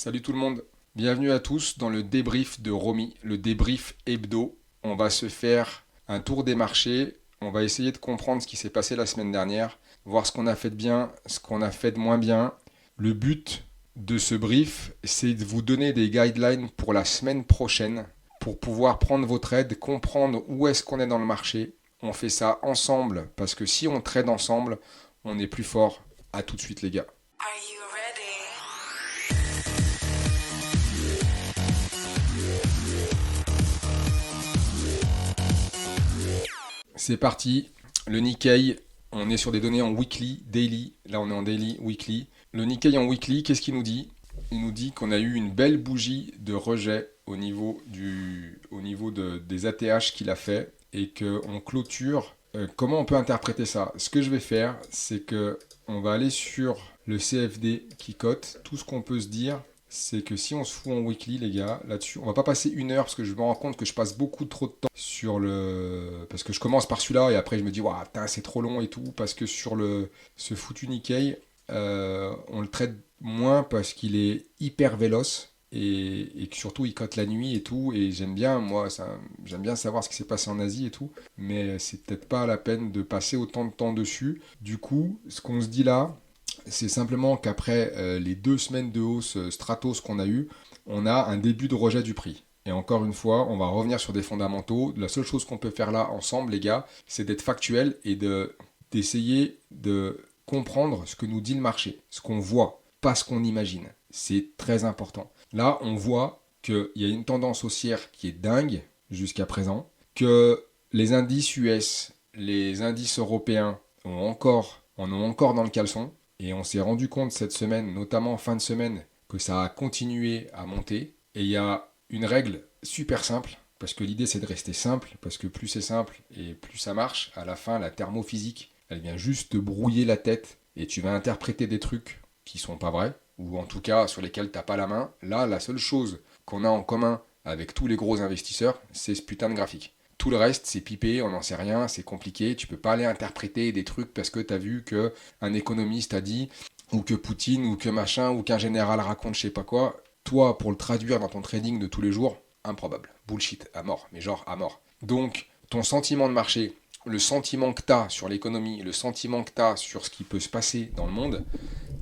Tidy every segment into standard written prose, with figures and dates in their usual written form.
Salut tout le monde, bienvenue à tous dans le débrief de Romy, le débrief hebdo. On va se faire un tour des marchés, on va essayer de comprendre ce qui s'est passé la semaine dernière, voir ce qu'on a fait de bien, ce qu'on a fait de moins bien. Le but de ce brief, c'est de vous donner des guidelines pour la semaine prochaine, pour pouvoir prendre vos trades, comprendre où est-ce qu'on est dans le marché. On fait ça ensemble, parce que si on trade ensemble, on est plus fort. À tout de suite les gars. Are you ready? C'est parti. Le Nikkei, on est sur des données en weekly, daily. Là, on est en daily, weekly. Le Nikkei en weekly, qu'est-ce qu'il nous dit? Il nous dit qu'on a eu une belle bougie de rejet des ATH qu'il a fait et qu'on clôture. Comment on peut interpréter ça? Ce que je vais faire, c'est que on va aller sur le CFD qui cote. Tout ce qu'on peut se dire, c'est que si on se fout en weekly, les gars, là-dessus, on va pas passer une heure parce que je me rends compte que je passe beaucoup trop de temps sur le. Parce que je commence par celui-là et après je me dis, waouh, c'est trop long et tout. Parce que sur ce foutu Nikkei, on le traite moins parce qu'il est hyper véloce et que surtout il cote la nuit et tout. Et j'aime bien, moi, j'aime bien savoir ce qui s'est passé en Asie et tout. Mais c'est peut-être pas la peine de passer autant de temps dessus. Du coup, ce qu'on se dit là, c'est simplement qu'après les 2 semaines de hausse Stratos qu'on a eu, on a un début de rejet du prix. Et encore une fois, on va revenir sur des fondamentaux. La seule chose qu'on peut faire là ensemble, les gars, c'est d'être factuel et d'essayer de comprendre ce que nous dit le marché, ce qu'on voit, pas ce qu'on imagine. C'est très important. Là, on voit qu'il y a une tendance haussière qui est dingue jusqu'à présent, que les indices US, les indices européens en ont encore dans le caleçon. Et on s'est rendu compte cette semaine, notamment en fin de semaine, que ça a continué à monter. Et il y a une règle super simple, parce que l'idée c'est de rester simple, parce que plus c'est simple et plus ça marche. À la fin, la thermophysique, elle vient juste te brouiller la tête et tu vas interpréter des trucs qui sont pas vrais, ou en tout cas sur lesquels t'as pas la main. Là, la seule chose qu'on a en commun avec tous les gros investisseurs, c'est ce putain de graphique. Tout le reste, c'est pipé, on n'en sait rien, c'est compliqué. Tu peux pas aller interpréter des trucs parce que tu as vu que un économiste a dit, ou que Poutine, ou que machin, ou qu'un général raconte je sais pas quoi. Toi, pour le traduire dans ton trading de tous les jours, improbable. Bullshit, à mort, mais genre à mort. Donc, ton sentiment de marché, le sentiment que tu as sur l'économie, le sentiment que tu as sur ce qui peut se passer dans le monde,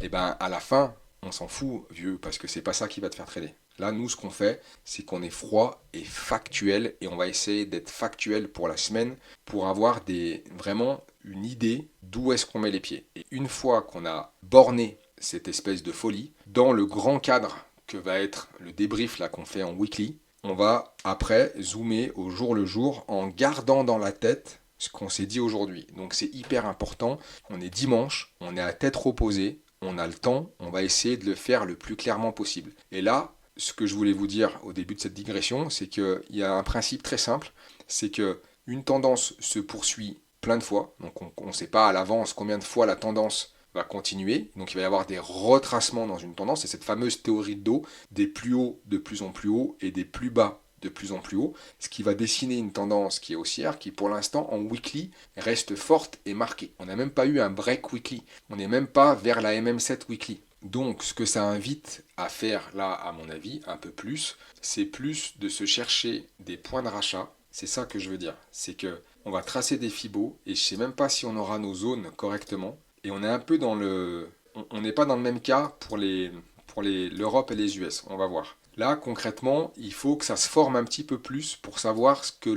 et ben à la fin, on s'en fout, vieux, parce que c'est pas ça qui va te faire trader. Là, nous, ce qu'on fait, c'est qu'on est froid et factuel, et on va essayer d'être factuel pour la semaine, pour avoir vraiment une idée d'où est-ce qu'on met les pieds. Et une fois qu'on a borné cette espèce de folie, dans le grand cadre que va être le débrief là qu'on fait en weekly, on va après zoomer au jour le jour en gardant dans la tête ce qu'on s'est dit aujourd'hui. Donc c'est hyper important, on est dimanche, on est à tête reposée, on a le temps, on va essayer de le faire le plus clairement possible. Et là, ce que je voulais vous dire au début de cette digression, c'est qu'il y a un principe très simple, c'est que une tendance se poursuit plein de fois, donc on ne sait pas à l'avance combien de fois la tendance va continuer, donc il va y avoir des retracements dans une tendance, c'est cette fameuse théorie de dos, des plus hauts de plus en plus hauts et des plus bas de plus en plus haut, ce qui va dessiner une tendance qui est haussière, qui pour l'instant en weekly reste forte et marquée. On n'a même pas eu un break weekly, on n'est même pas vers la MM7 weekly. Donc ce que ça invite à faire là, à mon avis, un peu plus, c'est plus de se chercher des points de rachat. C'est ça que je veux dire. C'est que on va tracer des fibos et je sais même pas si on aura nos zones correctement. Et on est un peu dans le. On n'est pas dans le même cas pour l'Europe et les US. On va voir. Là, concrètement, il faut que ça se forme un petit peu plus pour savoir ce que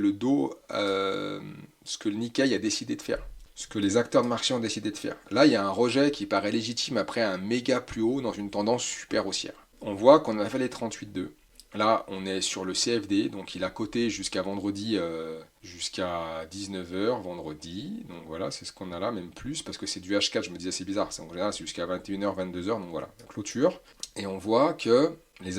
ce que le Nikkei a décidé de faire, ce que les acteurs de marché ont décidé de faire. Là, il y a un rejet qui paraît légitime après un méga plus haut dans une tendance super haussière. On voit qu'on a fait les 38,2. Là, on est sur le CFD, donc il a coté jusqu'à vendredi, jusqu'à 19h vendredi. Donc voilà, c'est ce qu'on a là, même plus, parce que c'est du H4, je me disais c'est bizarre, en général c'est jusqu'à 21h, 22h, donc voilà, clôture. Et on voit que les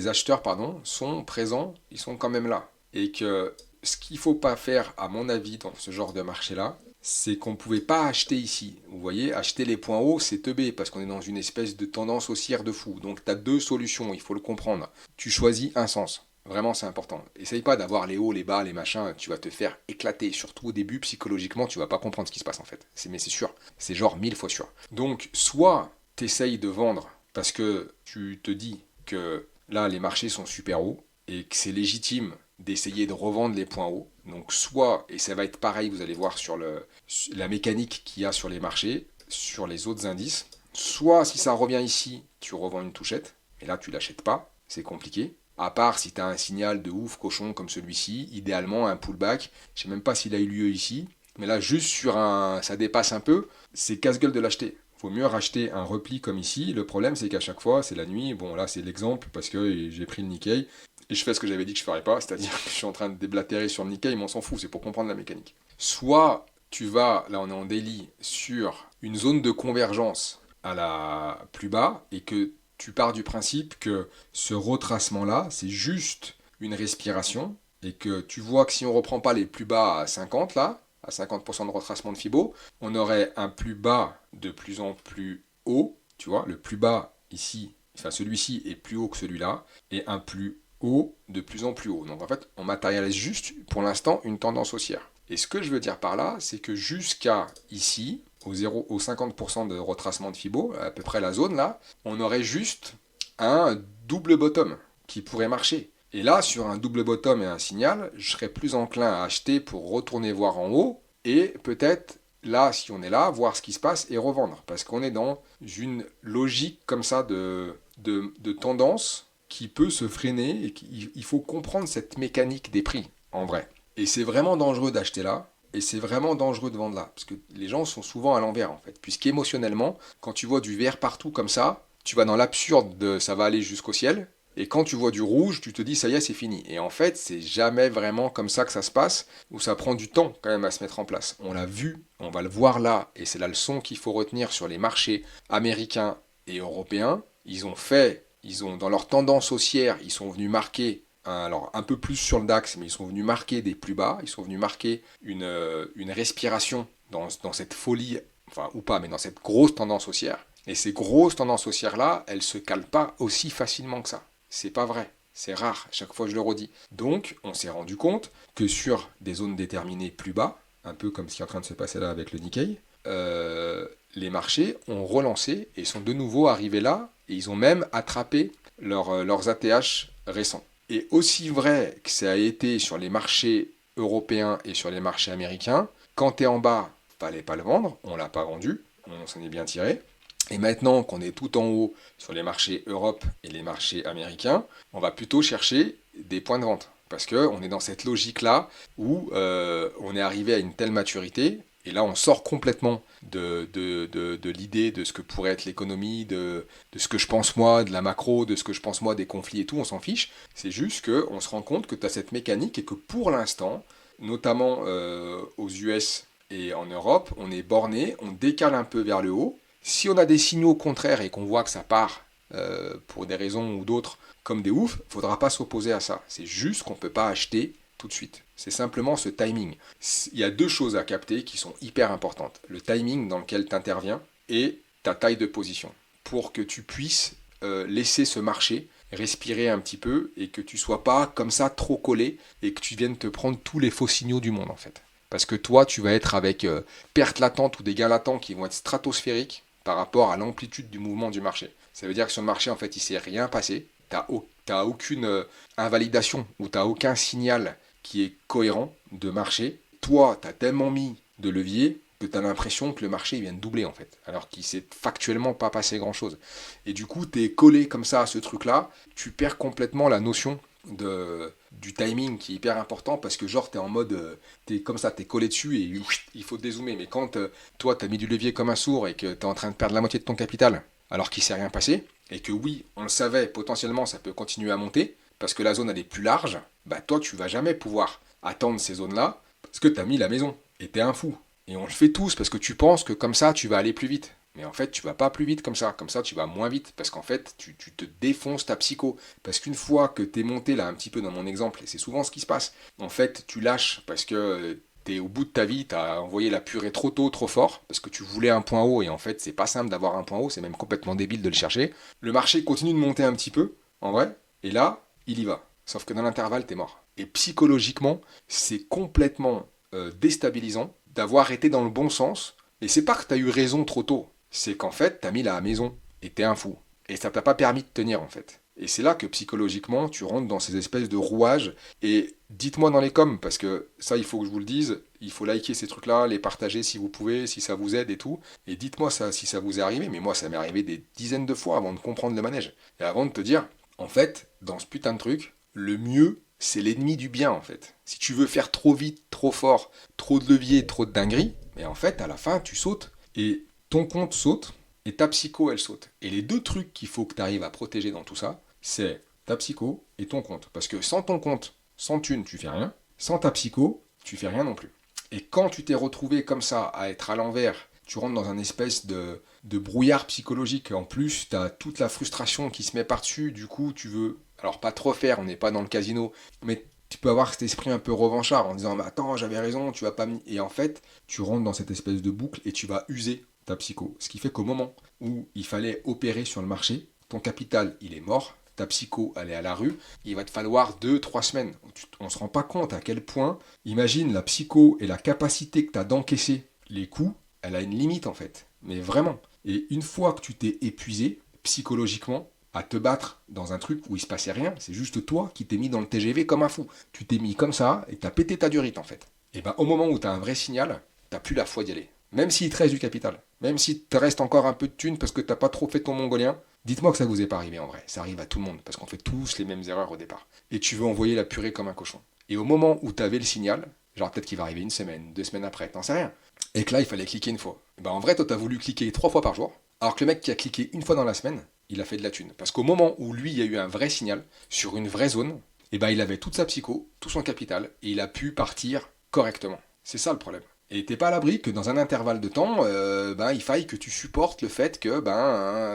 acheteurs sont présents, ils sont quand même là. Et que ce qu'il ne faut pas faire, à mon avis, dans ce genre de marché-là, c'est qu'on ne pouvait pas acheter ici. Vous voyez, acheter les points hauts, c'est teubé, parce qu'on est dans une espèce de tendance haussière de fou. Donc tu as deux solutions, il faut le comprendre. Tu choisis un sens. Vraiment, c'est important. Essaye pas d'avoir les hauts, les bas, les machins, tu vas te faire éclater. Surtout au début, psychologiquement, tu vas pas comprendre ce qui se passe en fait. Mais c'est sûr, c'est genre 1000 fois sûr. Donc, soit tu essayes de vendre parce que tu te dis que là, les marchés sont super hauts et que c'est légitime d'essayer de revendre les points hauts. Donc soit, et ça va être pareil, vous allez voir sur la mécanique qu'il y a sur les marchés, sur les autres indices, soit si ça revient ici, tu revends une touchette, et là tu l'achètes pas, c'est compliqué. À part si tu as un signal de ouf cochon comme celui-ci, idéalement un pullback, je sais même pas s'il a eu lieu ici, mais là juste sur ça dépasse un peu, c'est casse-gueule de l'acheter. Vaut mieux racheter un repli comme ici. Le problème, c'est qu'à chaque fois, c'est la nuit. Bon, là, c'est l'exemple parce que j'ai pris le Nikkei et je fais ce que j'avais dit que je ferais pas, c'est-à-dire que je suis en train de déblatérer sur le Nikkei, mais on s'en fout, c'est pour comprendre la mécanique. Soit tu vas, là on est en daily, sur une zone de convergence à la plus bas et que tu pars du principe que ce retracement-là, c'est juste une respiration et que tu vois que si on reprend pas les plus bas à 50 là, à 50% de retracement de Fibo, on aurait un plus bas de plus en plus haut, tu vois, le plus bas ici, enfin celui-ci est plus haut que celui-là, et un plus haut de plus en plus haut. Donc en fait, on matérialise juste pour l'instant une tendance haussière. Et ce que je veux dire par là, c'est que jusqu'à ici, au 50% de retracement de Fibo, à peu près la zone là, on aurait juste un double bottom qui pourrait marcher. Et là, sur un double bottom et un signal, je serais plus enclin à acheter pour retourner voir en haut et peut-être là, si on est là, voir ce qui se passe et revendre. Parce qu'on est dans une logique comme ça de tendance qui peut se freiner et il faut comprendre cette mécanique des prix, en vrai. Et c'est vraiment dangereux d'acheter là. Et c'est vraiment dangereux de vendre là. Parce que les gens sont souvent à l'envers, en fait. Puisqu'émotionnellement, quand tu vois du vert partout comme ça, tu vas dans l'absurde de ça va aller jusqu'au ciel. Et quand tu vois du rouge, tu te dis ça y est, c'est fini. Et en fait, c'est jamais vraiment comme ça que ça se passe, où ça prend du temps quand même à se mettre en place. On l'a vu, on va le voir là, et c'est la leçon qu'il faut retenir sur les marchés américains et européens. Ils ont dans leur tendance haussière, ils sont venus marquer, alors un peu plus sur le DAX, mais ils sont venus marquer des plus bas, ils sont venus marquer une respiration dans cette folie, enfin ou pas, mais dans cette grosse tendance haussière. Et ces grosses tendances haussières-là, elles se calent pas aussi facilement que ça. C'est pas vrai. C'est rare, chaque fois je le redis. Donc, on s'est rendu compte que sur des zones déterminées plus bas, un peu comme ce qui est en train de se passer là avec le Nikkei, les marchés ont relancé et sont de nouveau arrivés là, et ils ont même attrapé leurs ATH récents. Et aussi vrai que ça a été sur les marchés européens et sur les marchés américains, quand tu es en bas, fallait pas le vendre, on l'a pas vendu, on s'en est bien tiré. Et maintenant qu'on est tout en haut sur les marchés Europe et les marchés américains, on va plutôt chercher des points de vente. Parce qu'on est dans cette logique-là où on est arrivé à une telle maturité, et là on sort complètement de l'idée de ce que pourrait être l'économie, de ce que je pense moi, de la macro, de ce que je pense moi des conflits et tout, on s'en fiche. C'est juste qu'on se rend compte que tu as cette mécanique et que pour l'instant, notamment aux US et en Europe, on est borné, on décale un peu vers le haut. Si on a des signaux contraires et qu'on voit que ça part pour des raisons ou d'autres comme des oufs, il ne faudra pas s'opposer à ça. C'est juste qu'on ne peut pas acheter tout de suite. C'est simplement ce timing. Il y a deux choses à capter qui sont hyper importantes. Le timing dans lequel tu interviens et ta taille de position. Pour que tu puisses laisser ce marché respirer un petit peu et que tu sois pas comme ça trop collé et que tu viennes te prendre tous les faux signaux du monde en fait. Parce que toi, tu vas être avec pertes latentes ou des gains latents qui vont être stratosphériques par rapport à l'amplitude du mouvement du marché. Ça veut dire que sur le marché, en fait, il ne s'est rien passé. Tu n'as aucune invalidation ou tu n'as aucun signal qui est cohérent de marché. Toi, tu as tellement mis de levier que tu as l'impression que le marché vient de doubler, en fait. Alors qu'il ne s'est factuellement pas passé grand-chose. Et du coup, tu es collé comme ça à ce truc-là. Tu perds complètement la notion du timing qui est hyper important parce que genre t'es en mode t'es comme ça, t'es collé dessus et il faut dézoomer. Mais quand toi t'as mis du levier comme un sourd et que t'es en train de perdre la moitié de ton capital alors qu'il s'est rien passé et que oui on le savait potentiellement ça peut continuer à monter parce que la zone elle est plus large, bah toi tu vas jamais pouvoir attendre ces zones là parce que t'as mis la maison et t'es un fou. Et on le fait tous parce que tu penses que comme ça tu vas aller plus vite. Mais en fait, tu vas pas plus vite comme ça tu vas moins vite, parce qu'en fait, tu te défonces ta psycho. Parce qu'une fois que t'es monté là un petit peu dans mon exemple, et c'est souvent ce qui se passe, en fait, tu lâches parce que t'es au bout de ta vie, t'as envoyé la purée trop tôt, trop fort, parce que tu voulais un point haut, et en fait, c'est pas simple d'avoir un point haut, c'est même complètement débile de le chercher. Le marché continue de monter un petit peu, en vrai, et là, il y va. Sauf que dans l'intervalle, t'es mort. Et psychologiquement, c'est complètement déstabilisant d'avoir été dans le bon sens, et c'est pas que t'as eu raison trop tôt. C'est qu'en fait, t'as mis la maison et t'es un fou. Et ça t'a pas permis de tenir en fait. Et c'est là que psychologiquement, tu rentres dans ces espèces de rouages. Et dites-moi dans les coms, parce que ça, il faut que je vous le dise, il faut liker ces trucs-là, les partager si vous pouvez, si ça vous aide et tout. Et dites-moi ça, si ça vous est arrivé. Mais moi, ça m'est arrivé des dizaines de fois avant de comprendre le manège. Et avant de te dire, en fait, dans ce putain de truc, le mieux, c'est l'ennemi du bien, en fait. Si tu veux faire trop vite, trop fort, trop de levier, trop de dinguerie, mais en fait, à la fin, tu sautes. Et ton compte saute, et ta psycho, elle saute. Et les deux trucs qu'il faut que tu arrives à protéger dans tout ça, c'est ta psycho et ton compte. Parce que sans ton compte, sans thune, tu fais rien. Sans ta psycho, tu fais rien non plus. Et quand tu t'es retrouvé comme ça, à être à l'envers, tu rentres dans un espèce de brouillard psychologique. En plus, tu as toute la frustration qui se met par-dessus. Du coup, tu veux, alors pas trop faire, on n'est pas dans le casino, mais tu peux avoir cet esprit un peu revanchard en disant, mais attends, j'avais raison, tu vas pas mis. Et en fait, tu rentres dans cette espèce de boucle et tu vas user ta psycho. Ce qui fait qu'au moment où il fallait opérer sur le marché, ton capital, il est mort, ta psycho, elle est à la rue, il va te falloir 2, 3 semaines. On ne se rend pas compte à quel point, imagine la psycho et la capacité que tu as d'encaisser les coups, elle a une limite en fait. Mais vraiment. Et une fois que tu t'es épuisé, psychologiquement, à te battre dans un truc où il se passait rien, c'est juste toi qui t'es mis dans le TGV comme un fou. Tu t'es mis comme ça et t'as pété ta durite en fait. Et ben au moment où t'as un vrai signal, t'as plus la foi d'y aller. Même s'il te reste du capital, même s'il te reste encore un peu de thunes parce que t'as pas trop fait ton mongolien, dites-moi que ça vous est pas arrivé en vrai. Ça arrive à tout le monde parce qu'on fait tous les mêmes erreurs au départ. Et tu veux envoyer la purée comme un cochon. Et au moment où t'avais le signal, genre peut-être qu'il va arriver une semaine, 2 semaines après, t'en sais rien. Et que là il fallait cliquer une fois. Et ben en vrai toi t'as voulu cliquer 3 fois par jour, alors que le mec qui a cliqué une fois dans la semaine, il a fait de la thune. Parce qu'au moment où lui il y a eu un vrai signal sur une vraie zone, et ben il avait toute sa psycho, tout son capital, et il a pu partir correctement. C'est ça le problème. Et t'es pas à l'abri que dans un intervalle de temps, il faille que tu supportes le fait que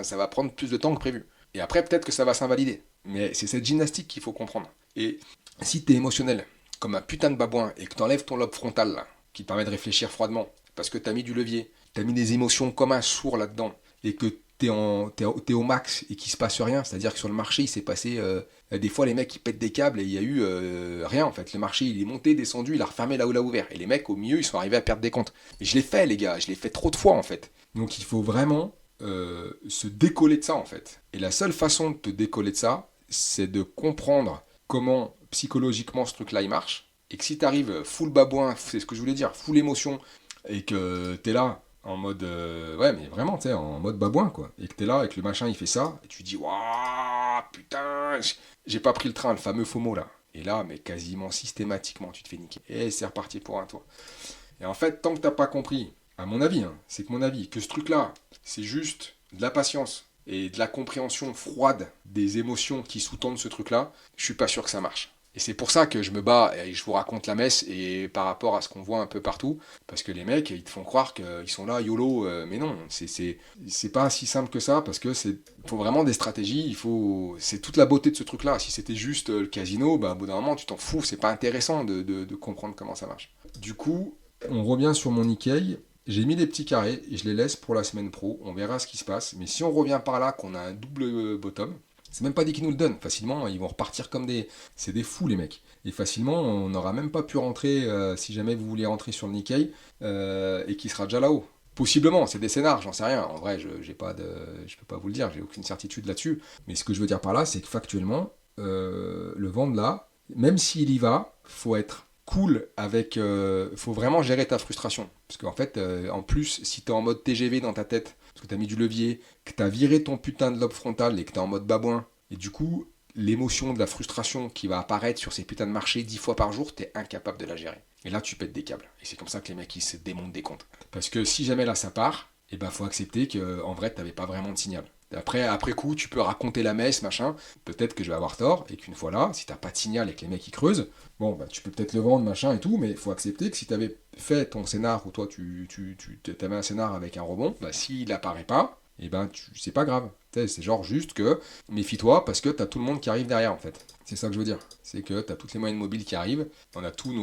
ça va prendre plus de temps que prévu. Et après, peut-être que ça va s'invalider. Mais c'est cette gymnastique qu'il faut comprendre. Et si t'es émotionnel, comme un putain de babouin, et que t'enlèves ton lobe frontal, là, qui te permet de réfléchir froidement, parce que t'as mis du levier, t'as mis des émotions comme un sourd là-dedans, et que t'es au max et qu'il se passe rien, c'est-à-dire que sur le marché, il s'est passé des fois les mecs ils pètent des câbles et il y a eu rien en fait. Le marché il est monté, descendu, il a refermé là où il a ouvert. Et les mecs au milieu ils sont arrivés à perdre des comptes. Mais je l'ai fait les gars, je l'ai fait trop de fois en fait. Donc il faut vraiment se décoller de ça en fait. Et la seule façon de te décoller de ça, c'est de comprendre comment psychologiquement ce truc là il marche. Et que si t'arrives full babouin, c'est ce que je voulais dire, full émotion, et que t'es là en mode ouais mais vraiment tu sais en mode babouin quoi, et que t'es là et que le machin il fait ça et tu dis waouh putain j'ai pas pris le train, le fameux FOMO là, et là mais quasiment systématiquement tu te fais niquer et c'est reparti pour un tour. Et en fait tant que t'as pas compris, à mon avis hein, c'est que mon avis, que ce truc là c'est juste de la patience et de la compréhension froide des émotions qui sous-tendent ce truc là, je suis pas sûr que ça marche. Et c'est pour ça que je me bats et je vous raconte la messe et par rapport à ce qu'on voit un peu partout, parce que les mecs, ils te font croire qu'ils sont là, YOLO, mais non, c'est pas si simple que ça, parce que faut vraiment des stratégies, c'est toute la beauté de ce truc-là. Si c'était juste le casino, bah, au bout d'un moment, tu t'en fous, c'est pas intéressant de comprendre comment ça marche. Du coup, on revient sur mon Nikkei. J'ai mis des petits carrés et je les laisse pour la semaine pro. On verra ce qui se passe. Mais si on revient par là, qu'on a un double bottom, c'est même pas dit qu'ils nous le donnent. Facilement, ils vont repartir comme des. C'est des fous, les mecs. Et facilement, on n'aura même pas pu rentrer, si jamais vous voulez rentrer sur le Nikkei, et qui sera déjà là-haut. Possiblement, c'est des scénars, j'en sais rien. En vrai, je peux pas vous le dire, j'ai aucune certitude là-dessus. Mais ce que je veux dire par là, c'est que factuellement, le vendre là, même s'il y va, faut être cool avec. Faut vraiment gérer ta frustration. Parce qu'en fait, en plus, si t'es en mode TGV dans ta tête, parce que t'as mis du levier, que t'as viré ton putain de lobe frontal et que t'es en mode babouin, et du coup, l'émotion de la frustration qui va apparaître sur ces putains de marchés 10 fois par jour, t'es incapable de la gérer. Et là, tu pètes des câbles. Et c'est comme ça que les mecs, ils se démontent des comptes. Parce que si jamais là, ça part, et ben faut accepter qu'en vrai, t'avais pas vraiment de signal. Après coup, tu peux raconter la messe, machin. Peut-être que je vais avoir tort, et qu'une fois là, si t'as pas de signal et que les mecs ils creusent, bon, bah, tu peux peut-être le vendre, machin et tout, mais il faut accepter que si t'avais fait ton scénar, ou toi, tu avais un scénar avec un rebond, bah, s'il apparaît pas, et ben, c'est pas grave. C'est genre juste que, méfie-toi, parce que t'as tout le monde qui arrive derrière, en fait. C'est ça que je veux dire. C'est que t'as toutes les moyennes mobiles qui arrivent, on a tous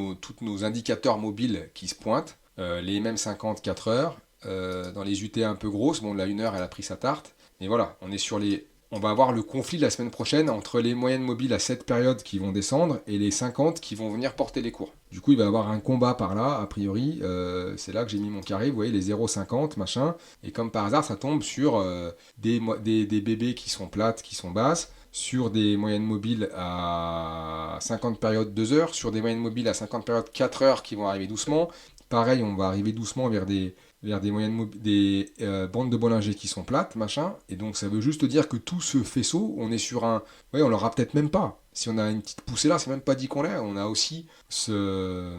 nos indicateurs mobiles qui se pointent, les MM50 4 heures, dans les UT un peu grosses, bon, la 1 heure, elle a pris sa tarte, mais voilà, on va avoir le conflit la semaine prochaine entre les moyennes mobiles à cette période qui vont descendre et les 50 qui vont venir porter les cours. Du coup, il va y avoir un combat par là, a priori. C'est là que j'ai mis mon carré, vous voyez, les 0,50, machin. Et comme par hasard, ça tombe sur des bébés qui sont plates, qui sont basses, sur des moyennes mobiles à 50 périodes 2 heures, sur des moyennes mobiles à 50 périodes 4 heures qui vont arriver doucement. Pareil, on va arriver doucement vers des bandes de Bollinger qui sont plates, machin. Et donc ça veut juste dire que tout ce faisceau, on est sur un... Ouais, on l'aura peut-être même pas. Si on a une petite poussée là, c'est même pas dit qu'on l'ait. On a aussi ce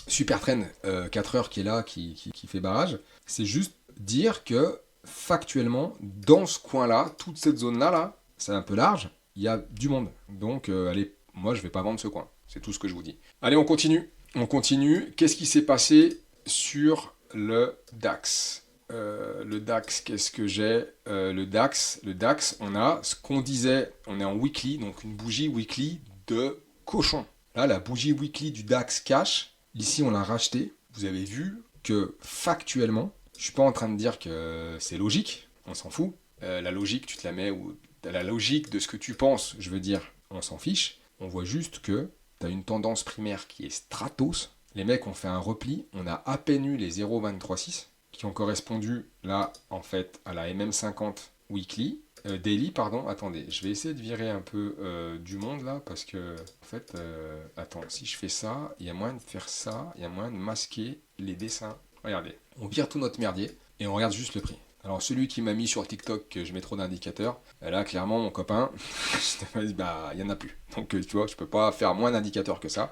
super train 4 heures qui est là, qui fait barrage. C'est juste dire que factuellement, dans ce coin-là, toute cette zone-là, là, c'est un peu large, il y a du monde. Donc, allez, moi, je vais pas vendre ce coin. C'est tout ce que je vous dis. Allez, on continue. On continue. Qu'est-ce qui s'est passé sur le DAX? Le DAX, qu'est-ce que j'ai? Le DAX, on a ce qu'on disait, on est en weekly, donc une bougie weekly de cochon. Là, la bougie weekly du DAX cash, ici, on l'a racheté. Vous avez vu que factuellement, je suis pas en train de dire que c'est logique, on s'en fout. La logique, tu te la mets, ou la logique de ce que tu penses, je veux dire, on s'en fiche. On voit juste que tu as une tendance primaire qui est stratos. Les mecs ont fait un repli, on a à peine eu les 0,236 qui ont correspondu là en fait à la MM50 weekly, daily pardon. Attendez, je vais essayer de virer un peu du monde là parce que en fait, attends, si je fais ça, il y a moyen de faire ça, il y a moyen de masquer les dessins. Regardez, on vire tout notre merdier et on regarde juste le prix. Alors celui qui m'a mis sur TikTok que je mets trop d'indicateurs, là clairement mon copain, bah il y en a plus. Donc tu vois, je peux pas faire moins d'indicateurs que ça.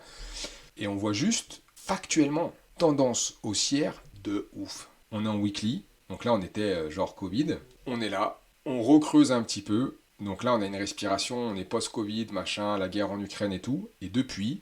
Et on voit juste factuellement tendance haussière de ouf. On est en weekly, donc là on était genre Covid, on est là, on recreuse un petit peu, donc là on a une respiration, on est post-Covid, machin, la guerre en Ukraine et tout, et depuis,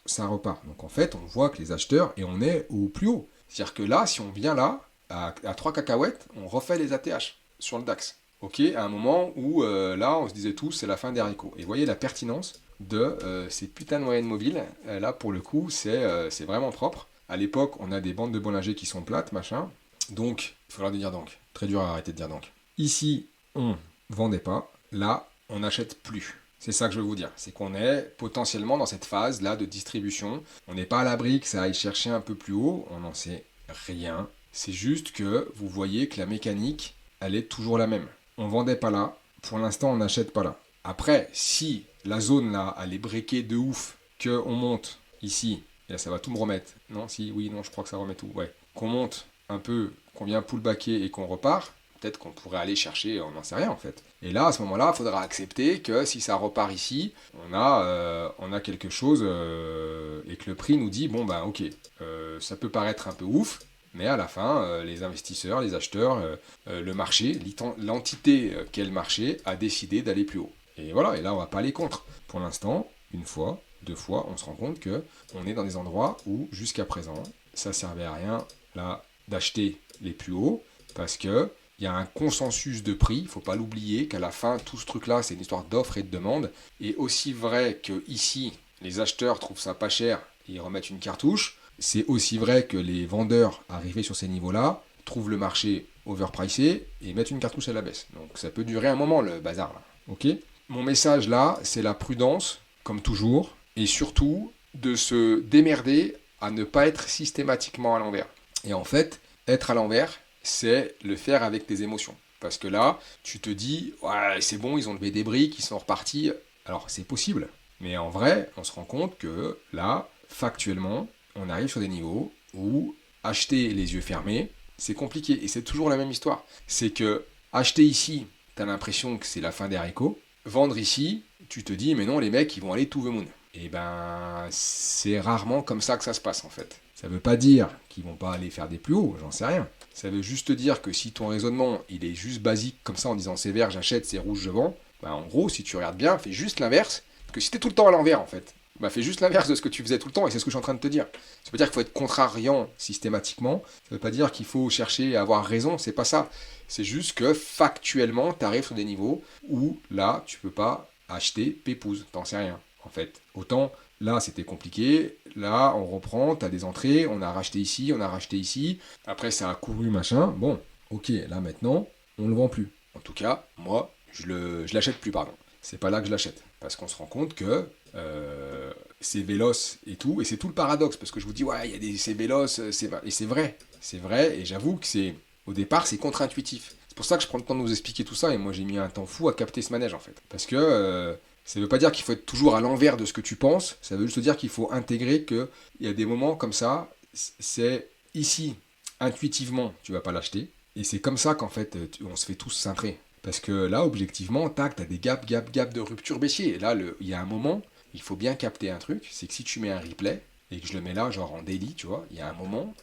ça repart. Donc en fait on voit que les acheteurs, et on est au plus haut. C'est-à-dire que là, si on vient là, à 3 cacahuètes, on refait les ATH sur le DAX. Ok, à un moment où là on se disait tous c'est la fin des haricots. Et vous voyez la pertinence de ces putains de moyennes mobiles. Là pour le coup c'est vraiment propre. À l'époque on a des bandes de Bollinger qui sont plates, machin. Donc, il faudra dire donc. Très dur à arrêter de dire donc. Ici on vendait pas, là on n'achète plus. C'est ça que je veux vous dire, c'est qu'on est potentiellement dans cette phase là de distribution. On n'est pas à l'abri que ça aille chercher un peu plus haut, on n'en sait rien. C'est juste que vous voyez que la mécanique, elle est toujours la même. On vendait pas là, pour l'instant on n'achète pas là. Après, si la zone là, elle est breakée de ouf, qu'on monte ici, et là ça va tout me remettre. Non, si, oui, non, je crois que ça remet tout. Ouais. Qu'on monte un peu, qu'on vient pullbacker et qu'on repart, peut-être qu'on pourrait aller chercher, on n'en sait rien en fait. Et là, à ce moment-là, il faudra accepter que si ça repart ici, on a quelque chose et que le prix nous dit, bon ben ok, ça peut paraître un peu ouf, mais à la fin, les investisseurs, les acheteurs, le marché, l'entité qu'est le marché, a décidé d'aller plus haut. Et voilà, et là on va pas aller contre. Pour l'instant, une fois, deux fois, on se rend compte que on est dans des endroits où jusqu'à présent, ça servait à rien là d'acheter les plus hauts, parce que il y a un consensus de prix, il ne faut pas l'oublier, qu'à la fin, tout ce truc-là, c'est une histoire d'offre et de demande. Et aussi vrai que ici, les acheteurs trouvent ça pas cher et ils remettent une cartouche, c'est aussi vrai que les vendeurs arrivés sur ces niveaux-là trouvent le marché overpricé et mettent une cartouche à la baisse. Donc ça peut durer un moment le bazar là. Ok ? Mon message là, c'est la prudence, comme toujours, et surtout de se démerder à ne pas être systématiquement à l'envers. Et en fait, être à l'envers, c'est le faire avec tes émotions. Parce que là, tu te dis, ouais, c'est bon, ils ont levé des briques, ils sont repartis. Alors, c'est possible. Mais en vrai, on se rend compte que là, factuellement, on arrive sur des niveaux où acheter les yeux fermés, c'est compliqué. Et c'est toujours la même histoire. C'est que acheter ici, t'as l'impression que c'est la fin des haricots. Vendre ici, tu te dis, mais non, les mecs, ils vont aller to the moon. Et ben, c'est rarement comme ça que ça se passe en fait. Ça veut pas dire qu'ils vont pas aller faire des plus hauts, j'en sais rien. Ça veut juste dire que si ton raisonnement, il est juste basique comme ça en disant c'est vert, j'achète, c'est rouge, je vends, bah en gros, si tu regardes bien, fais juste l'inverse. Parce que si t'es tout le temps à l'envers en fait, bah fais juste l'inverse de ce que tu faisais tout le temps et c'est ce que je suis en train de te dire. Ça veut dire qu'il faut être contrariant systématiquement. Ça veut pas dire qu'il faut chercher à avoir raison, c'est pas ça. C'est juste que factuellement, t'arrives sur des niveaux où là, tu peux pas acheter pépouze, t'en sais rien. En fait, autant là c'était compliqué, là on reprend, t'as des entrées, on a racheté ici, on a racheté ici, après ça a couru machin, bon, ok, là maintenant on le vend plus. En tout cas, moi je l'achète plus, pardon. C'est pas là que je l'achète, parce qu'on se rend compte que c'est véloce et tout, et c'est tout le paradoxe, parce que je vous dis ouais, il y a c'est véloce, et c'est vrai, et j'avoue que au départ c'est contre-intuitif. C'est pour ça que je prends le temps de vous expliquer tout ça, et moi j'ai mis un temps fou à capter ce manège en fait. Parce que ça ne veut pas dire qu'il faut être toujours à l'envers de ce que tu penses, ça veut juste dire qu'il faut intégrer qu'il y a des moments comme ça, c'est ici, intuitivement, tu vas pas l'acheter, et c'est comme ça qu'en fait on se fait tous cintrer. Parce que là, objectivement, tac, t'as des gaps de rupture baissier. Et là, il y a un moment, il faut bien capter un truc, c'est que si tu mets un replay, et que je le mets là, genre en daily, tu vois, il y a un moment,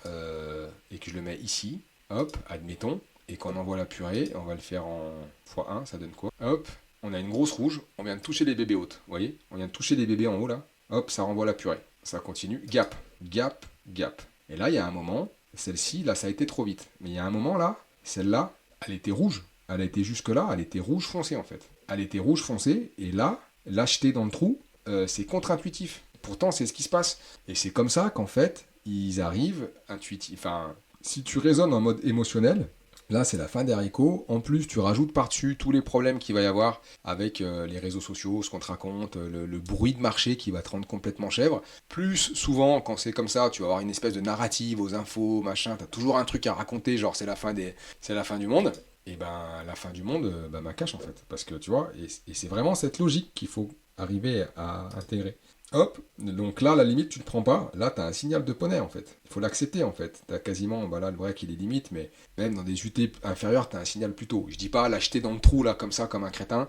et que je le mets ici, hop, admettons, et qu'on envoie la purée, on va le faire en x1, ça donne quoi? Hop, on a une grosse rouge, on vient de toucher les bébés hautes, vous voyez? On vient de toucher les bébés en haut là, hop, ça renvoie la purée. Ça continue, gap, gap, gap. Et là, il y a un moment, celle-ci, là, ça a été trop vite. Mais il y a un moment là, celle-là, elle était rouge. Elle a été jusque-là, elle était rouge foncé en fait. Elle était rouge foncé, et là, l'acheter dans le trou, c'est contre-intuitif. Pourtant, c'est ce qui se passe. Et c'est comme ça qu'en fait, ils arrivent intuitifs. Enfin, si tu raisonnes en mode émotionnel, là, c'est la fin des haricots. En plus, tu rajoutes par-dessus tous les problèmes qu'il va y avoir avec les réseaux sociaux, ce qu'on te raconte, le bruit de marché qui va te rendre complètement chèvre. Plus souvent, quand c'est comme ça, tu vas avoir une espèce de narrative aux infos, machin. T'as toujours un truc à raconter, genre c'est la fin du monde. Et ben, la fin du monde, ma cache en fait. Parce que tu vois, et c'est vraiment cette logique qu'il faut arriver à intégrer. Hop, donc là, la limite, tu ne prends pas. Là, tu as un signal de poney, en fait. Il faut l'accepter, en fait. Tu as quasiment, là, le break, il est limite, mais même dans des UT inférieures, tu as un signal plus tôt. Je dis pas l'acheter dans le trou, là, comme ça, comme un crétin.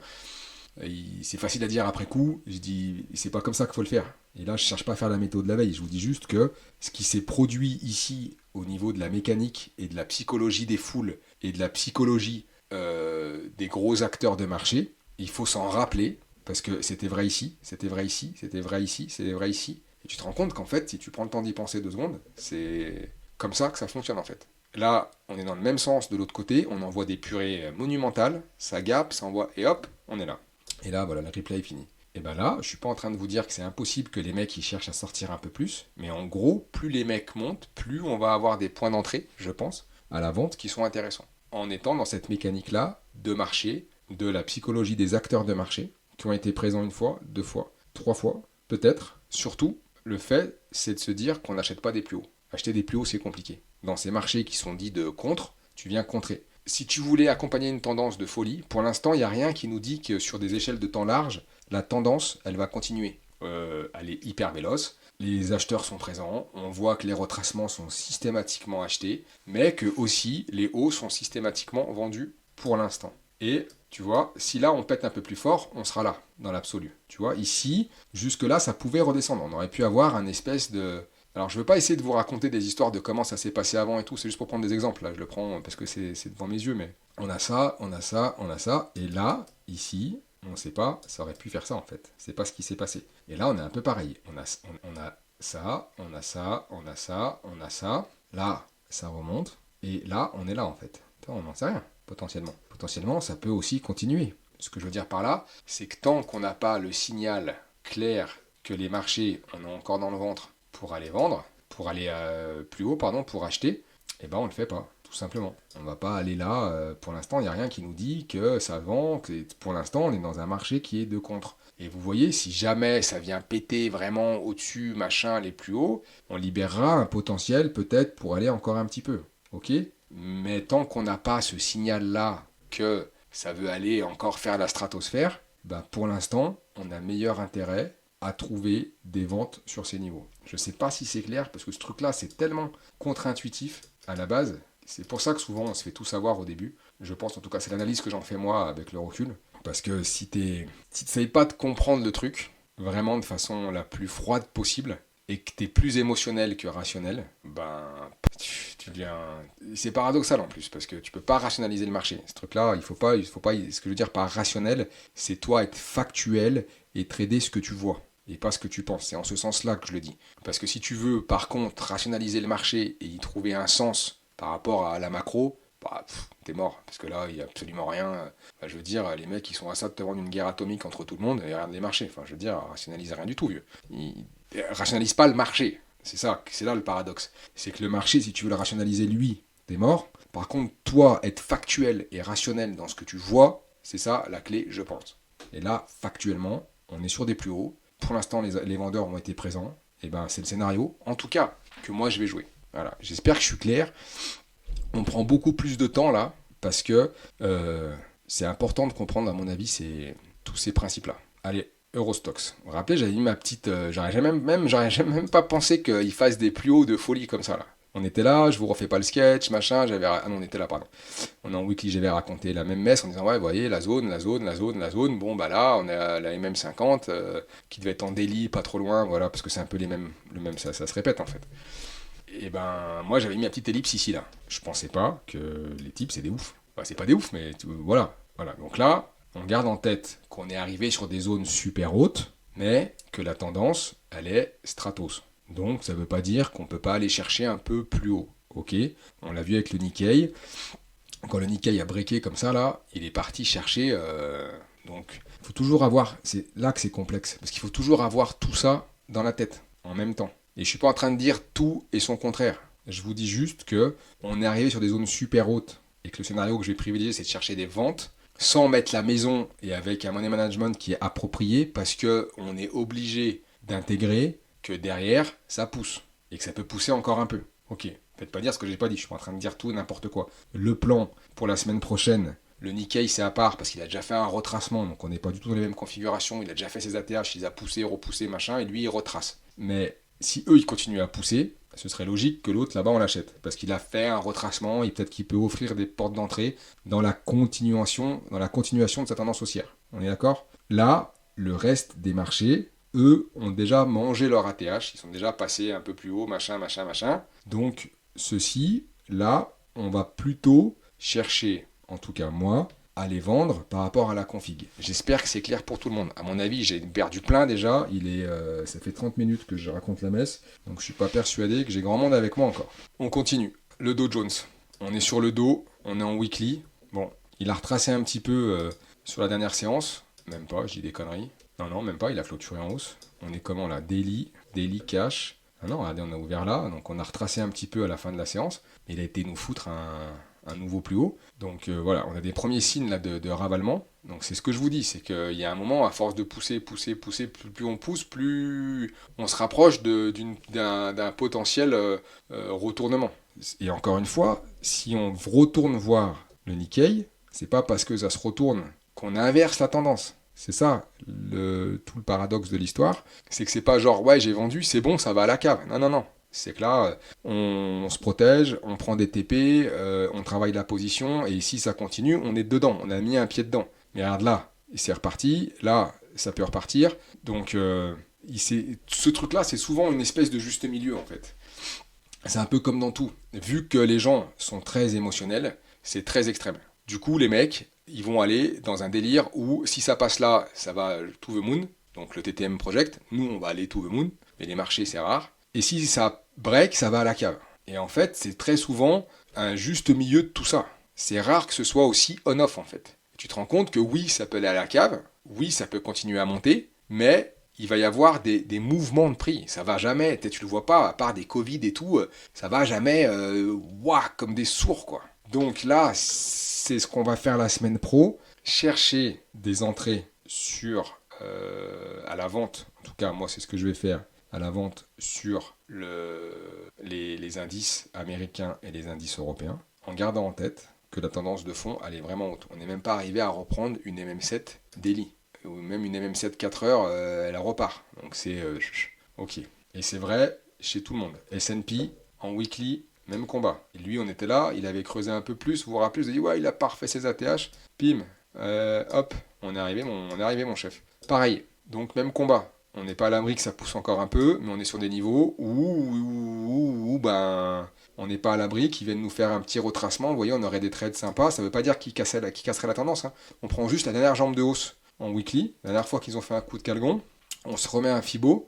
C'est facile à dire après coup. Je dis, c'est pas comme ça qu'il faut le faire. Et là, je cherche pas à faire la méthode de la veille. Je vous dis juste que ce qui s'est produit ici, au niveau de la mécanique et de la psychologie des foules et de la psychologie des gros acteurs de marché, il faut s'en rappeler. Parce que c'était vrai ici, c'était vrai ici, c'était vrai ici, c'était vrai ici. Et tu te rends compte qu'en fait, si tu prends le temps d'y penser 2 secondes, c'est comme ça que ça fonctionne en fait. Là, on est dans le même sens de l'autre côté, on envoie des purées monumentales, ça gape, ça envoie, et hop, on est là. Et là, voilà, le replay est fini. Et ben là, je suis pas en train de vous dire que c'est impossible que les mecs ils cherchent à sortir un peu plus, mais en gros, plus les mecs montent, plus on va avoir des points d'entrée, je pense, à la vente qui sont intéressants. En étant dans cette mécanique-là de marché, de la psychologie des acteurs de marché, qui ont été présents 1 fois, 2 fois, 3 fois, peut-être. Surtout, le fait, c'est de se dire qu'on n'achète pas des plus hauts. Acheter des plus hauts, c'est compliqué. Dans ces marchés qui sont dits de contre, tu viens contrer. Si tu voulais accompagner une tendance de folie, pour l'instant, il n'y a rien qui nous dit que sur des échelles de temps larges, la tendance, elle va continuer. Elle est hyper véloce. Les acheteurs sont présents, on voit que les retracements sont systématiquement achetés, mais que aussi les hauts sont systématiquement vendus pour l'instant. Et tu vois, si là on pète un peu plus fort, on sera là, dans l'absolu. Tu vois, ici, jusque-là, ça pouvait redescendre. On aurait pu avoir un espèce de... Alors je ne veux pas essayer de vous raconter des histoires de comment ça s'est passé avant et tout, c'est juste pour prendre des exemples. Là, je le prends parce que c'est devant mes yeux, mais on a ça, on a ça, on a ça. Et là, ici, on ne sait pas, ça aurait pu faire ça en fait. C'est pas ce qui s'est passé. Et là, on est un peu pareil. On a ça, on a ça, on a ça, on a ça. Là, ça remonte. Et là, on est là en fait. On n'en sait rien, potentiellement. Potentiellement, ça peut aussi continuer. Ce que je veux dire par là, c'est que tant qu'on n'a pas le signal clair que les marchés en ont encore dans le ventre pour aller vendre, pour aller plus haut, pardon, pour acheter, eh ben on ne le fait pas, tout simplement. On ne va pas aller là, pour l'instant, il n'y a rien qui nous dit que ça vend, que pour l'instant, on est dans un marché qui est de contre. Et vous voyez, si jamais ça vient péter vraiment au-dessus, machin, les plus hauts, on libérera un potentiel peut-être pour aller encore un petit peu. Ok ? Mais tant qu'on n'a pas ce signal-là que ça veut aller encore faire la stratosphère, bah pour l'instant, on a meilleur intérêt à trouver des ventes sur ces niveaux. Je ne sais pas si c'est clair, parce que ce truc-là, c'est tellement contre-intuitif à la base. C'est pour ça que souvent, on se fait tout savoir au début. Je pense, en tout cas, c'est l'analyse que j'en fais moi avec le recul. Parce que si tu n'essayes pas de comprendre le truc, vraiment de façon la plus froide possible, et que tu es plus émotionnel que rationnel, ben tu deviens... C'est paradoxal en plus, parce que tu peux pas rationaliser le marché. Ce truc-là, il faut pas... Ce que je veux dire par rationnel, c'est toi être factuel et trader ce que tu vois, et pas ce que tu penses. C'est en ce sens-là que je le dis. Parce que si tu veux, par contre, rationaliser le marché et y trouver un sens par rapport à la macro, bah, t'es mort, parce que là, il n'y a absolument rien. Bah, je veux dire, les mecs, ils sont à ça de te vendre une guerre atomique entre tout le monde, et rien de les marchés. Enfin, je veux dire, rationalise rien du tout, vieux. Ils rationalisent pas le marché. C'est ça, c'est là le paradoxe. C'est que le marché, si tu veux le rationaliser, lui, t'es mort. Par contre, toi, être factuel et rationnel dans ce que tu vois, c'est ça la clé, je pense. Et là, factuellement, on est sur des plus hauts. Pour l'instant, les vendeurs ont été présents. Et ben, c'est le scénario, en tout cas, que moi, je vais jouer. Voilà, j'espère que je suis clair. On prend beaucoup plus de temps, là, parce que c'est important de comprendre, à mon avis, tous ces principes-là. Allez, Eurostox. Vous vous rappelez, j'avais mis ma petite... j'aurais même pas pensé qu'il fasse des plus hauts de folie comme ça, là. On était là, je vous refais pas le sketch, machin, ah non, on était là, pardon. On est en weekly, j'avais raconté la même messe en disant, ouais, vous voyez, la zone, bon, bah là, on est à la MM50, qui devait être en daily, pas trop loin, voilà, parce que c'est un peu ça se répète, en fait. Et ben, moi, j'avais mis ma petite ellipse ici, là. Je pensais pas que les types, c'est des oufs. Enfin, c'est pas des oufs, mais voilà. Voilà, donc là, on garde en tête qu'on est arrivé sur des zones super hautes, mais que la tendance, elle est stratos. Donc ça ne veut pas dire qu'on ne peut pas aller chercher un peu plus haut. Ok, on l'a vu avec le Nikkei. Quand le Nikkei a breaké comme ça, là, il est parti chercher. Donc il faut toujours avoir, c'est là que c'est complexe, parce qu'il faut toujours avoir tout ça dans la tête, en même temps. Et je ne suis pas en train de dire tout et son contraire. Je vous dis juste que on est arrivé sur des zones super hautes, et que le scénario que je vais privilégier, c'est de chercher des ventes, sans mettre la maison et avec un money management qui est approprié, parce qu'on est obligé d'intégrer que derrière, ça pousse. Et que ça peut pousser encore un peu. Ok, faites pas dire ce que j'ai pas dit, je suis pas en train de dire tout et n'importe quoi. Le plan pour la semaine prochaine, le Nikkei c'est à part parce qu'il a déjà fait un retracement, donc on n'est pas du tout dans les mêmes configurations, il a déjà fait ses ATH, il les a poussés, repoussés, machin, et lui il retrace. Mais si eux ils continuent à pousser, ce serait logique que l'autre là-bas on l'achète. Parce qu'il a fait un retracement et peut-être qu'il peut offrir des portes d'entrée dans la continuation de sa tendance haussière. On est d'accord? Là, le reste des marchés, eux ont déjà mangé leur ATH, ils sont déjà passés un peu plus haut, machin. Donc, ceci, là, on va plutôt chercher, en tout cas moi, à les vendre par rapport à la config. J'espère que c'est clair pour tout le monde. À mon avis, j'ai perdu plein déjà. Ça fait 30 minutes que je raconte la messe, donc je suis pas persuadé que j'ai grand monde avec moi encore. On continue. Le Dow Jones. On est sur le Dow, on est en weekly. Bon, il a retracé un petit peu sur la dernière séance. Même pas, je dis des conneries. Non, même pas, il a clôturé en hausse. On est comment là? Daily cash. Ah non, regardez, on a ouvert là, donc on a retracé un petit peu à la fin de la séance. Mais il a été nous foutre un nouveau plus haut. Donc voilà, on a des premiers signes là de ravalement. Donc c'est ce que je vous dis, c'est qu'il y a un moment, à force de pousser, plus on pousse, plus on se rapproche d'un potentiel retournement. Et encore une fois, si on retourne voir le Nikkei, c'est pas parce que ça se retourne qu'on inverse la tendance. C'est ça, tout le paradoxe de l'histoire, c'est que c'est pas genre, ouais, j'ai vendu, c'est bon, ça va à la cave. Non. C'est que là, on se protège, on prend des TP, on travaille la position, et si ça continue, on est dedans, on a mis un pied dedans. Mais regarde là, c'est reparti, là, ça peut repartir. Donc, ce truc-là, c'est souvent une espèce de juste milieu, en fait. C'est un peu comme dans tout. Vu que les gens sont très émotionnels, c'est très extrême. Du coup, les mecs, ils vont aller dans un délire où, si ça passe là, ça va to the moon, donc le TTM Project. Nous, on va aller to the moon, mais les marchés, c'est rare. Et si ça break, ça va à la cave. Et en fait, c'est très souvent un juste milieu de tout ça. C'est rare que ce soit aussi on-off, en fait. Et tu te rends compte que oui, ça peut aller à la cave, oui, ça peut continuer à monter, mais il va y avoir des mouvements de prix. Ça va jamais, tu le vois pas, à part des Covid et tout, ça va jamais, comme des sourds, quoi. Donc là, c'est ce qu'on va faire la semaine pro. Chercher des entrées à la vente. En tout cas, moi, c'est ce que je vais faire à la vente sur les indices américains et les indices européens, en gardant en tête que la tendance de fond, elle est vraiment haute. On n'est même pas arrivé à reprendre une MM7 daily. Ou même une MM7 4 heures, elle repart. Donc c'est ok. Et c'est vrai chez tout le monde. S&P, en weekly, même combat. Et lui, on était là, il avait creusé un peu plus. Vous vous rappelez, vous avez dit, ouais, il a pas refait ses ATH. Pim, hop, on est arrivé, mon chef. Pareil, donc même combat. On n'est pas à l'abri que ça pousse encore un peu, mais on est sur des niveaux où ben, on n'est pas à l'abri qu'ils viennent nous faire un petit retracement. Vous voyez, on aurait des trades sympas. Ça ne veut pas dire qu'ils casseraient la tendance. Hein. On prend juste la dernière jambe de hausse en weekly. La dernière fois qu'ils ont fait un coup de calgon, on se remet un Fibo.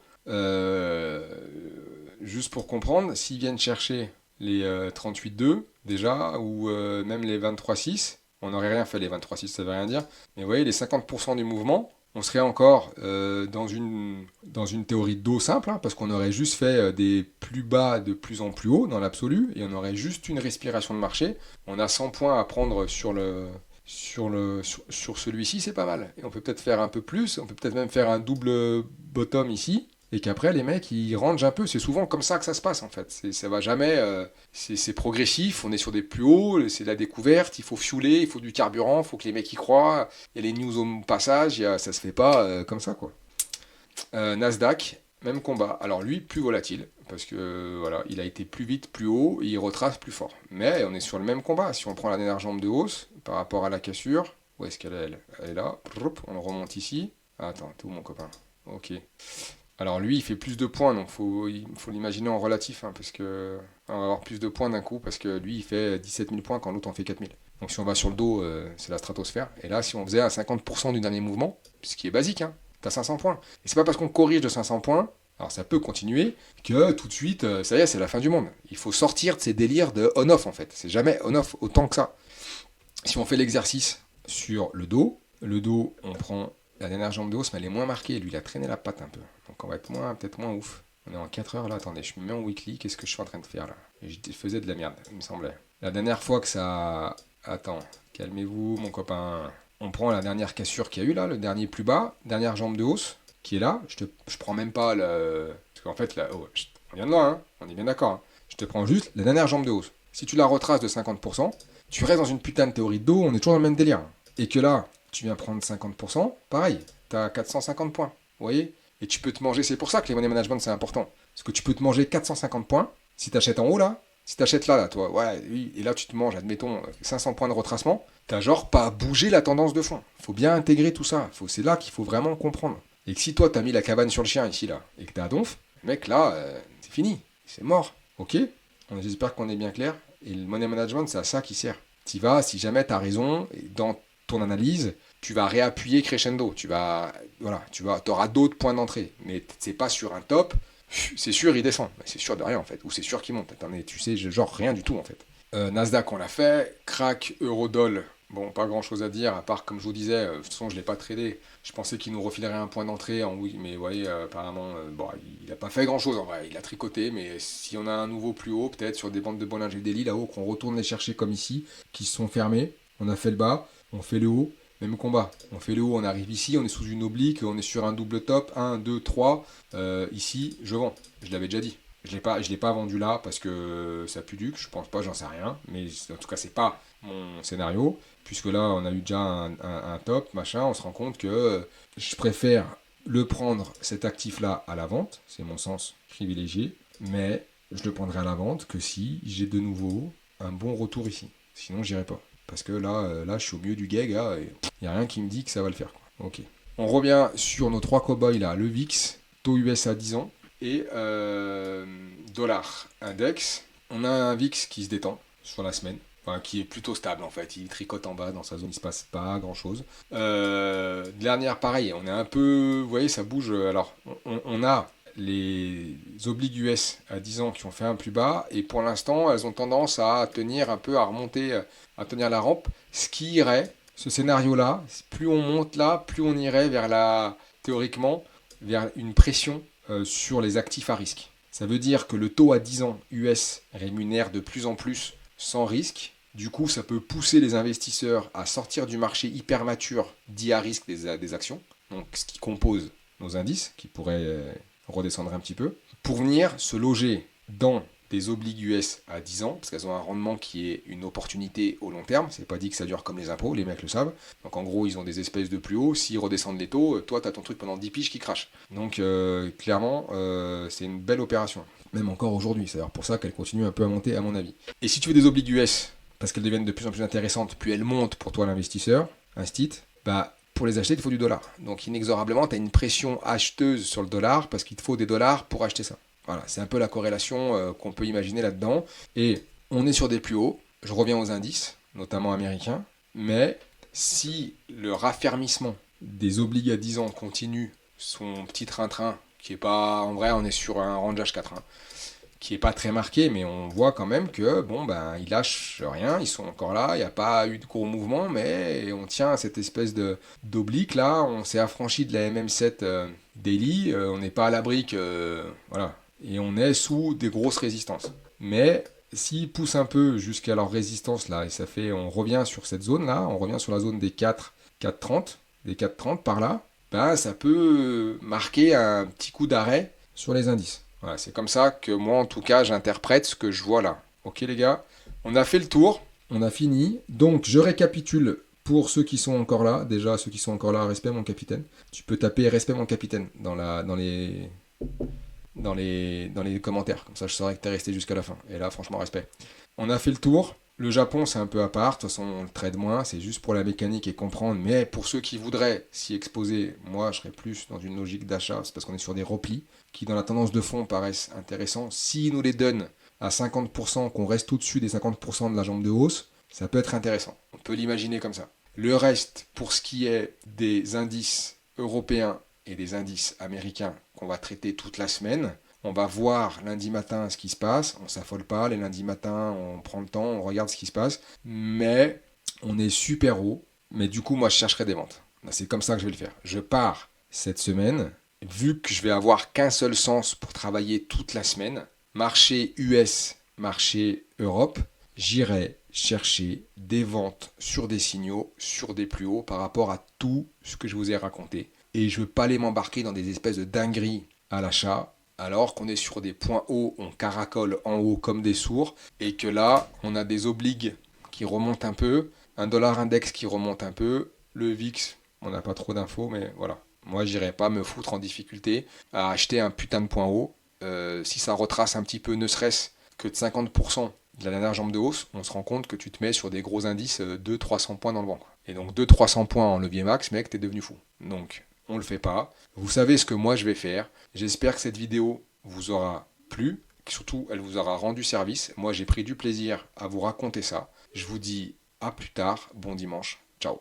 Juste pour comprendre, s'ils viennent chercher les 38,2 déjà, ou même les 23,6, on n'aurait rien fait les 23,6, ça ne veut rien dire. Mais vous voyez, les 50% du mouvement, on serait encore dans une théorie de dos simple, hein, parce qu'on aurait juste fait des plus bas de plus en plus haut dans l'absolu, et on aurait juste une respiration de marché. On a 100 points à prendre sur celui-ci, c'est pas mal. Et on peut peut-être faire un peu plus, on peut peut-être même faire un double bottom ici, et qu'après les mecs ils rangent un peu. C'est souvent comme ça que ça se passe en fait. Ça va jamais, c'est progressif, on est sur des plus hauts, c'est la découverte, il faut fueler, il faut du carburant, il faut que les mecs y croient, il y a les news au passage, ça se fait pas comme ça quoi. Nasdaq, même combat. Alors lui, plus volatile, parce que voilà, il a été plus vite, plus haut, et il retrace plus fort. Mais on est sur le même combat. Si on prend la dernière jambe de hausse par rapport à la cassure, où est-ce qu'elle est elle? Elle est là, on remonte ici. Ah, attends, t'es où mon copain? Ok. Alors lui, il fait plus de points, donc il faut l'imaginer en relatif, hein, parce que on va avoir plus de points d'un coup, parce que lui, il fait 17 000 points quand l'autre en fait 4 000. Donc si on va sur le dos, c'est la stratosphère. Et là, si on faisait à 50% du dernier mouvement, ce qui est basique, hein, t'as 500 points. Et c'est pas parce qu'on corrige de 500 points, alors ça peut continuer, que tout de suite, ça y est, c'est la fin du monde. Il faut sortir de ces délires de on-off, en fait. C'est jamais on-off autant que ça. Si on fait l'exercice sur le dos, on prend la dernière jambe de hausse, mais elle est moins marquée. Lui, il a traîné la patte un peu. Donc on va être peut-être moins ouf. On est en 4 heures là, attendez, je me mets en weekly, qu'est-ce que je suis en train de faire là? Je faisais de la merde, il me semblait. La dernière fois que ça... Attends, calmez-vous mon copain. On prend la dernière cassure qu'il y a eu là, le dernier plus bas, dernière jambe de hausse, qui est là. Je prends même pas le... Parce qu'en fait, là, on vient de loin, hein, on est bien d'accord. Hein. Je te prends juste la dernière jambe de hausse. Si tu la retraces de 50%, tu restes dans une putain de théorie de dos, on est toujours dans le même délire. Et que là, tu viens prendre 50%, pareil, t'as 450 points, vous voyez? Et tu peux te manger, c'est pour ça que les money management c'est important. Parce que tu peux te manger 450 points, si t'achètes en haut là, si t'achètes là, toi, ouais, oui, et là tu te manges, admettons, 500 points de retracement, t'as genre pas bougé la tendance de fond. Faut bien intégrer tout ça, c'est là qu'il faut vraiment comprendre. Et que si toi t'as mis la cabane sur le chien ici là, et que t'as un donf, mec là, c'est fini, c'est mort, ok? J'espère qu'on est bien clair, et le money management c'est à ça qui sert. T'y vas, si jamais t'as raison, et dans ton analyse, tu vas réappuyer crescendo, t'auras d'autres points d'entrée, mais c'est pas sur un top, c'est sûr il descend, mais c'est sûr de rien en fait, ou c'est sûr qu'il monte, attendez, tu sais, genre rien du tout en fait. Nasdaq on l'a fait, crack, Eurodoll, bon pas grand chose à dire, à part comme je vous disais, de toute façon je l'ai pas tradé, je pensais qu'il nous refilerait un point d'entrée, mais vous voyez, apparemment, bon, il a pas fait grand chose en vrai, il a tricoté, mais si on a un nouveau plus haut, peut-être sur des bandes de Bollinger Daily là-haut, qu'on retourne les chercher comme ici, qui se sont fermés, on a fait le bas, on fait le haut, même combat. On fait le haut, on arrive ici, on est sous une oblique, on est sur un double top, 1, 2, 3. Ici, je vends. Je l'avais déjà dit. Je l'ai pas vendu là parce que ça pue duc, je pense pas, j'en sais rien. Mais en tout cas, c'est pas mon scénario. Puisque là, on a eu déjà un top, machin, on se rend compte que je préfère le prendre, cet actif-là, à la vente. C'est mon sens privilégié. Mais je le prendrai à la vente que si j'ai de nouveau un bon retour ici. Sinon, j'irai pas. Parce que là, je suis au milieu du gag, il n'y a rien qui me dit que ça va le faire. Quoi. Ok. On revient sur nos 3 cow-boys là, le VIX, taux US à 10 ans, et dollar index. On a un VIX qui se détend sur la semaine, enfin, qui est plutôt stable en fait. Il tricote en bas dans sa zone, il se passe pas grand chose. Dernière, pareil, on est un peu, vous voyez, ça bouge. Alors, on a les obliques US à 10 ans qui ont fait un plus bas, et pour l'instant, elles ont tendance à tenir un peu, à remonter, à tenir la rampe, ce qui irait, ce scénario-là, plus on monte là, plus on irait théoriquement, vers une pression sur les actifs à risque. Ça veut dire que le taux à 10 ans US rémunère de plus en plus sans risque. Du coup, ça peut pousser les investisseurs à sortir du marché hyper mature dit à risque des actions, donc ce qui compose nos indices, qui pourraient redescendre un petit peu, pour venir se loger dans des obliques US à 10 ans, parce qu'elles ont un rendement qui est une opportunité au long terme, c'est pas dit que ça dure comme les impôts, les mecs le savent, donc en gros ils ont des espèces de plus haut, s'ils redescendent les taux, toi t'as ton truc pendant 10 piges qui crache. Donc clairement, c'est une belle opération, même encore aujourd'hui, c'est d'ailleurs pour ça qu'elle continue un peu à monter à mon avis. Et si tu veux des obliques US, parce qu'elles deviennent de plus en plus intéressantes, plus elles montent pour toi l'investisseur, instit, pour les acheter, il te faut du dollar. Donc inexorablement, tu as une pression acheteuse sur le dollar parce qu'il te faut des dollars pour acheter ça. Voilà, c'est un peu la corrélation qu'on peut imaginer là-dedans. Et on est sur des plus hauts. Je reviens aux indices, notamment américains. Mais si le raffermissement des obliges à 10 ans continue son petit train-train, qui est pas... En vrai, on est sur un range H4, qui est pas très marqué, mais on voit quand même que ils lâchent rien, ils sont encore là, il n'y a pas eu de gros mouvement, mais on tient à cette espèce d'oblique là, on s'est affranchi de la MM7 daily, on n'est pas à l'abri voilà, et on est sous des grosses résistances. Mais s'ils poussent un peu jusqu'à leur résistance là, et on revient sur cette zone là, on revient sur la zone des 4,30, des 4,30 par là, ça peut marquer un petit coup d'arrêt sur les indices. Voilà, c'est comme ça que moi, en tout cas, j'interprète ce que je vois là. Ok les gars, on a fait le tour, on a fini. Donc je récapitule pour ceux qui sont encore là. Déjà, ceux qui sont encore là, respect mon capitaine. Tu peux taper respect mon capitaine dans les commentaires. Comme ça, je saurais que tu es resté jusqu'à la fin. Et là, franchement, respect. On a fait le tour. Le Japon, c'est un peu à part. De toute façon, on le traite moins. C'est juste pour la mécanique et comprendre. Mais pour ceux qui voudraient s'y exposer, moi, je serais plus dans une logique d'achat. C'est parce qu'on est sur des replis qui, dans la tendance de fond, paraissent intéressants. S'ils nous les donnent à 50%, qu'on reste au-dessus des 50% de la jambe de hausse, ça peut être intéressant. On peut l'imaginer comme ça. Le reste, pour ce qui est des indices européens et des indices américains qu'on va traiter toute la semaine, on va voir lundi matin ce qui se passe. On s'affole pas. Les lundis matins, on prend le temps, on regarde ce qui se passe. Mais on est super haut. Mais du coup, moi, je chercherai des ventes. C'est comme ça que je vais le faire. Je pars cette semaine. Vu que je vais avoir qu'un seul sens pour travailler toute la semaine, marché US, marché Europe, j'irai chercher des ventes sur des signaux, sur des plus hauts par rapport à tout ce que je vous ai raconté. Et je ne veux pas aller m'embarquer dans des espèces de dingueries à l'achat, alors qu'on est sur des points hauts, on caracole en haut comme des sourds, et que là, on a des obligues qui remontent un peu, un dollar index qui remonte un peu, le VIX, on n'a pas trop d'infos, mais voilà. Moi, j'irai pas me foutre en difficulté à acheter un putain de point haut. Si ça retrace un petit peu, ne serait-ce que de 50% de la dernière jambe de hausse, on se rend compte que tu te mets sur des gros indices 200-300 points dans le vent. Et donc 200-300 points en levier max, mec, t'es devenu fou. Donc, on le fait pas. Vous savez ce que moi je vais faire. J'espère que cette vidéo vous aura plu, que surtout elle vous aura rendu service. Moi, j'ai pris du plaisir à vous raconter ça. Je vous dis à plus tard. Bon dimanche. Ciao.